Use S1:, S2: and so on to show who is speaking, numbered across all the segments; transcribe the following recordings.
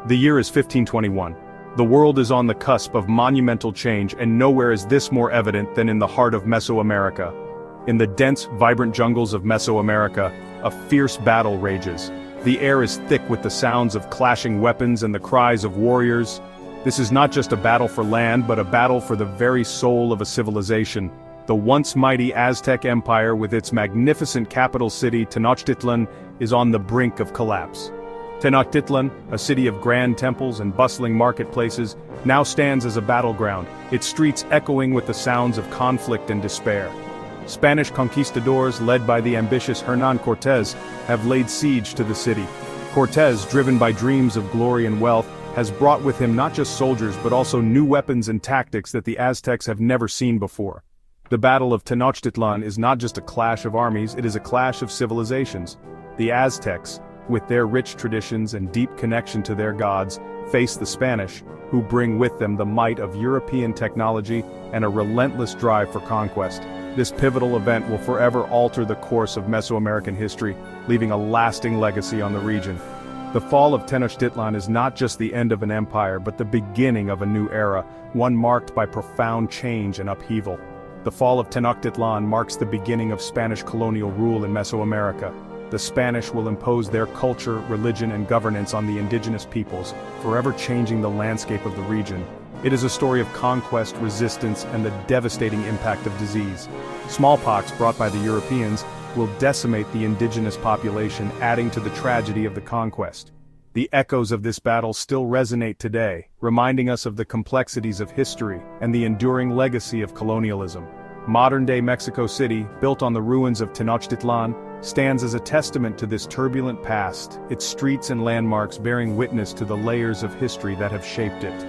S1: The year is 1521. The world is on the cusp of monumental change, and nowhere is this more evident than in the heart of Mesoamerica. In the dense, vibrant jungles of Mesoamerica, a fierce battle rages. The air is thick with the sounds of clashing weapons and the cries of warriors. This is not just a battle for land, but a battle for the very soul of a civilization. The once mighty Aztec Empire, with its magnificent capital city Tenochtitlan, is on the brink of collapse. Tenochtitlan, a city of grand temples and bustling marketplaces, now stands as a battleground, its streets echoing with the sounds of conflict and despair. Spanish conquistadors, led by the ambitious Hernán Cortés, have laid siege to the city. Cortés, driven by dreams of glory and wealth, has brought with him not just soldiers but also new weapons and tactics that the Aztecs have never seen before. The Battle of Tenochtitlan is not just a clash of armies, it is a clash of civilizations. The Aztecs, with their rich traditions and deep connection to their gods, face the Spanish, who bring with them the might of European technology and a relentless drive for conquest. This pivotal event will forever alter the course of Mesoamerican history, leaving a lasting legacy on the region. The fall of Tenochtitlan is not just the end of an empire but the beginning of a new era, one marked by profound change and upheaval. The fall of Tenochtitlan marks the beginning of Spanish colonial rule in Mesoamerica. The Spanish will impose their culture, religion, and governance on the indigenous peoples, forever changing the landscape of the region. It is a story of conquest, resistance, and the devastating impact of disease. Smallpox, brought by the Europeans, will decimate the indigenous population, adding to the tragedy of the conquest. The echoes of this battle still resonate today, reminding us of the complexities of history and the enduring legacy of colonialism. Modern-day Mexico City, built on the ruins of Tenochtitlan, stands as a testament to this turbulent past, its streets and landmarks bearing witness to the layers of history that have shaped it.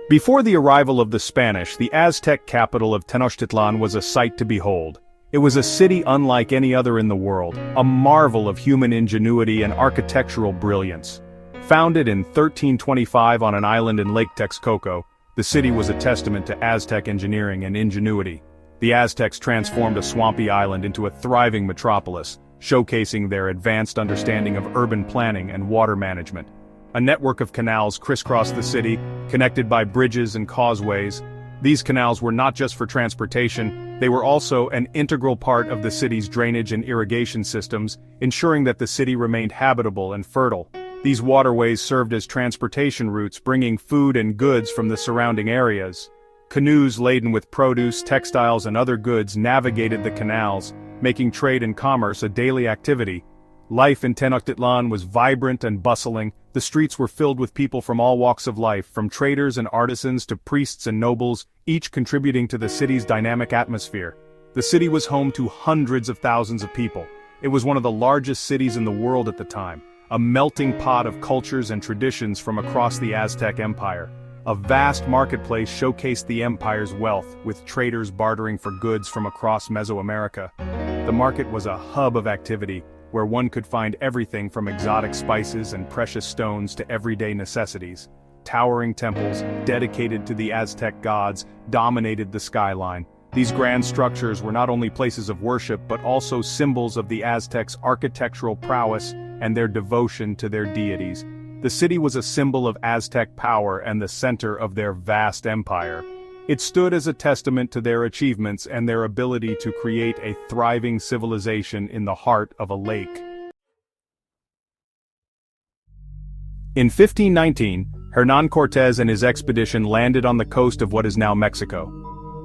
S1: Before the arrival of the Spanish, the Aztec capital of Tenochtitlan was a sight to behold. It was a city unlike any other in the world, a marvel of human ingenuity and architectural brilliance. Founded in 1325 on an island in Lake Texcoco, the city was a testament to Aztec engineering and ingenuity. The Aztecs transformed a swampy island into a thriving metropolis, showcasing their advanced understanding of urban planning and water management. A network of canals crisscrossed the city, connected by bridges and causeways. These canals were not just for transportation, they were also an integral part of the city's drainage and irrigation systems, ensuring that the city remained habitable and fertile. These waterways served as transportation routes, bringing food and goods from the surrounding areas. Canoes laden with produce, textiles, and other goods navigated the canals, making trade and commerce a daily activity. Life in Tenochtitlan was vibrant and bustling. The streets were filled with people from all walks of life, from traders and artisans to priests and nobles, each contributing to the city's dynamic atmosphere. The city was home to hundreds of thousands of people. It was one of the largest cities in the world at the time, a melting pot of cultures and traditions from across the Aztec Empire. A vast marketplace showcased the empire's wealth, with traders bartering for goods from across Mesoamerica. The market was a hub of activity, where one could find everything from exotic spices and precious stones to everyday necessities. Towering temples, dedicated to the Aztec gods, dominated the skyline. These grand structures were not only places of worship but also symbols of the Aztecs' architectural prowess and their devotion to their deities. The city was a symbol of Aztec power and the center of their vast empire. It stood as a testament to their achievements and their ability to create a thriving civilization in the heart of a lake. In 1519, Hernán Cortés and his expedition landed on the coast of what is now Mexico.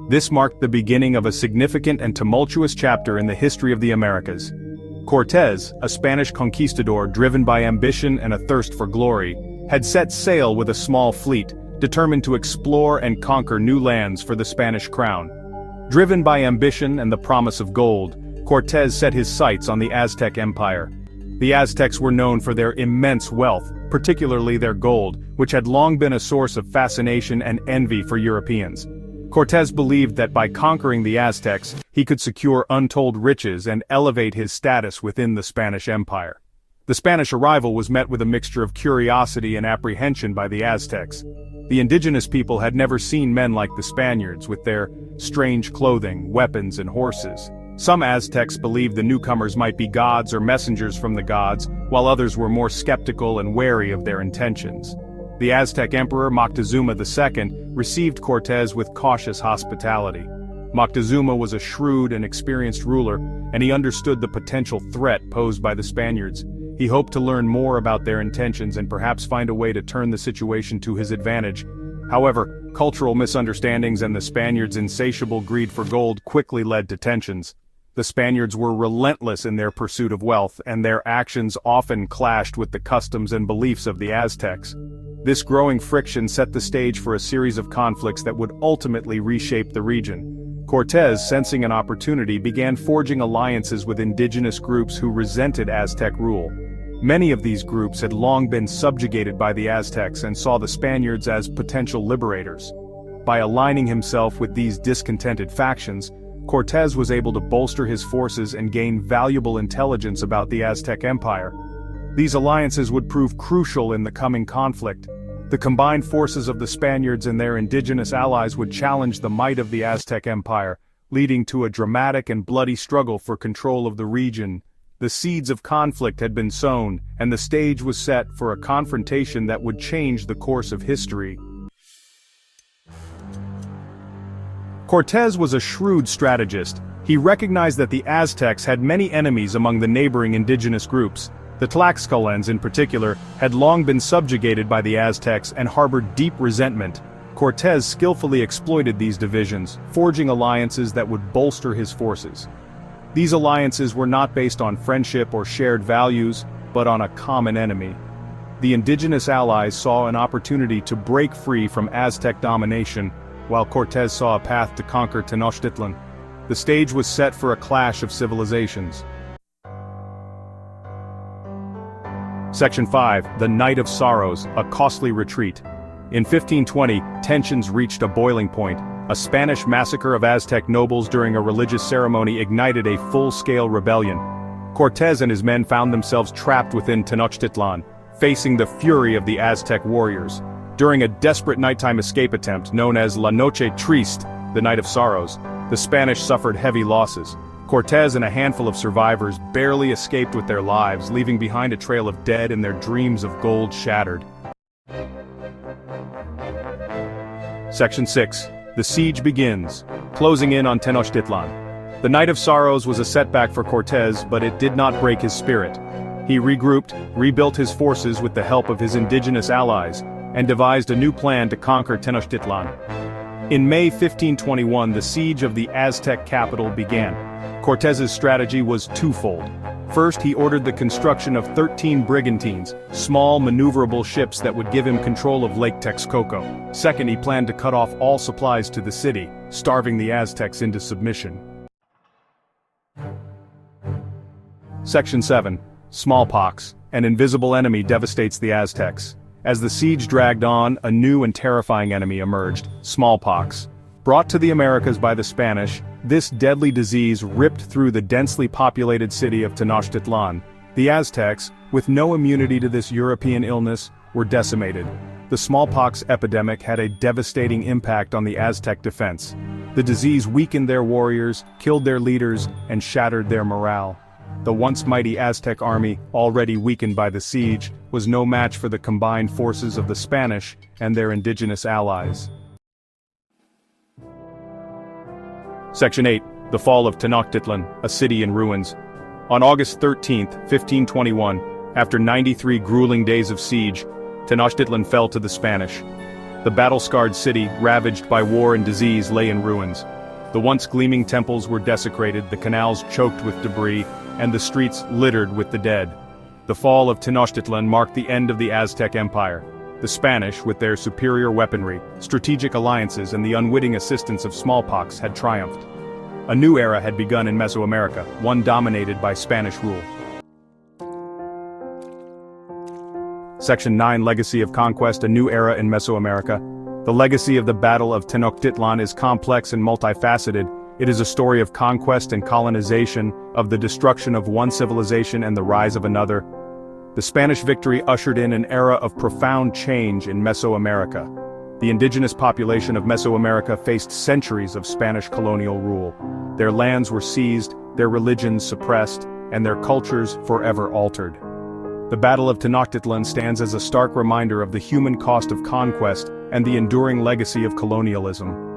S1: This marked the beginning of a significant and tumultuous chapter in the history of the Americas. Cortés, a Spanish conquistador driven by ambition and a thirst for glory, had set sail with a small fleet, determined to explore and conquer new lands for the Spanish crown. Driven by ambition and the promise of gold, Cortés set his sights on the Aztec Empire. The Aztecs were known for their immense wealth, particularly their gold, which had long been a source of fascination and envy for Europeans. Cortés believed that by conquering the Aztecs, he could secure untold riches and elevate his status within the Spanish Empire. The Spanish arrival was met with a mixture of curiosity and apprehension by the Aztecs. The indigenous people had never seen men like the Spaniards, with their strange clothing, weapons, and horses. Some Aztecs believed the newcomers might be gods or messengers from the gods, while others were more skeptical and wary of their intentions. The Aztec Emperor Moctezuma II received Cortés with cautious hospitality. Moctezuma was a shrewd and experienced ruler, and he understood the potential threat posed by the Spaniards. He hoped to learn more about their intentions and perhaps find a way to turn the situation to his advantage. However, cultural misunderstandings and the Spaniards' insatiable greed for gold quickly led to tensions. The Spaniards were relentless in their pursuit of wealth, and their actions often clashed with the customs and beliefs of the Aztecs. This growing friction set the stage for a series of conflicts that would ultimately reshape the region. Cortés, sensing an opportunity, began forging alliances with indigenous groups who resented Aztec rule. Many of these groups had long been subjugated by the Aztecs and saw the Spaniards as potential liberators. By aligning himself with these discontented factions, Cortés was able to bolster his forces and gain valuable intelligence about the Aztec Empire. These alliances would prove crucial in the coming conflict. The combined forces of the Spaniards and their indigenous allies would challenge the might of the Aztec Empire, leading to a dramatic and bloody struggle for control of the region. The seeds of conflict had been sown, and the stage was set for a confrontation that would change the course of history. Cortés was a shrewd strategist. He recognized that the Aztecs had many enemies among the neighboring indigenous groups. The Tlaxcalans in particular had long been subjugated by the Aztecs and harbored deep resentment. Cortés skillfully exploited these divisions, forging alliances that would bolster his forces. These alliances were not based on friendship or shared values, but on a common enemy. The indigenous allies saw an opportunity to break free from Aztec domination, while Cortés saw a path to conquer Tenochtitlan. The stage was set for a clash of civilizations. Section 5, The Night of Sorrows, a Costly Retreat. In 1520, tensions reached a boiling point. A Spanish massacre of Aztec nobles during a religious ceremony ignited a full-scale rebellion. Cortés and his men found themselves trapped within Tenochtitlan, facing the fury of the Aztec warriors. During a desperate nighttime escape attempt known as La Noche Triste, the Night of Sorrows, the Spanish suffered heavy losses. Cortés and a handful of survivors barely escaped with their lives, leaving behind a trail of dead and their dreams of gold shattered. Section 6. The siege begins, closing in on Tenochtitlan. The Night of Sorrows was a setback for Cortés, but it did not break his spirit. He regrouped, rebuilt his forces with the help of his indigenous allies, and devised a new plan to conquer Tenochtitlan. In May 1521, the siege of the Aztec capital began. Cortés's strategy was twofold. First, he ordered the construction of 13 brigantines, small maneuverable ships that would give him control of Lake Texcoco. Second, he planned to cut off all supplies to the city, starving the Aztecs into submission. Section 7. Smallpox. An invisible enemy devastates the Aztecs. As the siege dragged on, a new and terrifying enemy emerged: smallpox. Brought to the Americas by the Spanish, this deadly disease ripped through the densely populated city of Tenochtitlan. The Aztecs, with no immunity to this European illness, were decimated. The smallpox epidemic had a devastating impact on the Aztec defense. The disease weakened their warriors, killed their leaders, and shattered their morale. The once mighty Aztec army, already weakened by the siege, was no match for the combined forces of the Spanish and their indigenous allies. Section 8. The Fall of Tenochtitlan, a City in Ruins. On August 13, 1521, after 93 grueling days of siege, Tenochtitlan fell to the Spanish. The battle-scarred city, ravaged by war and disease, lay in ruins. The once gleaming temples were desecrated, the canals choked with debris, and the streets littered with the dead. The fall of Tenochtitlan marked the end of the Aztec Empire. The Spanish, with their superior weaponry, strategic alliances, and the unwitting assistance of smallpox, had triumphed. A new era had begun in Mesoamerica, one dominated by Spanish rule. Section 9. Legacy of Conquest, a New Era in Mesoamerica. The legacy of the Battle of Tenochtitlan is complex and multifaceted. It is a story of conquest and colonization, of the destruction of one civilization and the rise of another. The Spanish victory ushered in an era of profound change in Mesoamerica. The indigenous population of Mesoamerica faced centuries of Spanish colonial rule. Their lands were seized, their religions suppressed, and their cultures forever altered. The Battle of Tenochtitlan stands as a stark reminder of the human cost of conquest and the enduring legacy of colonialism.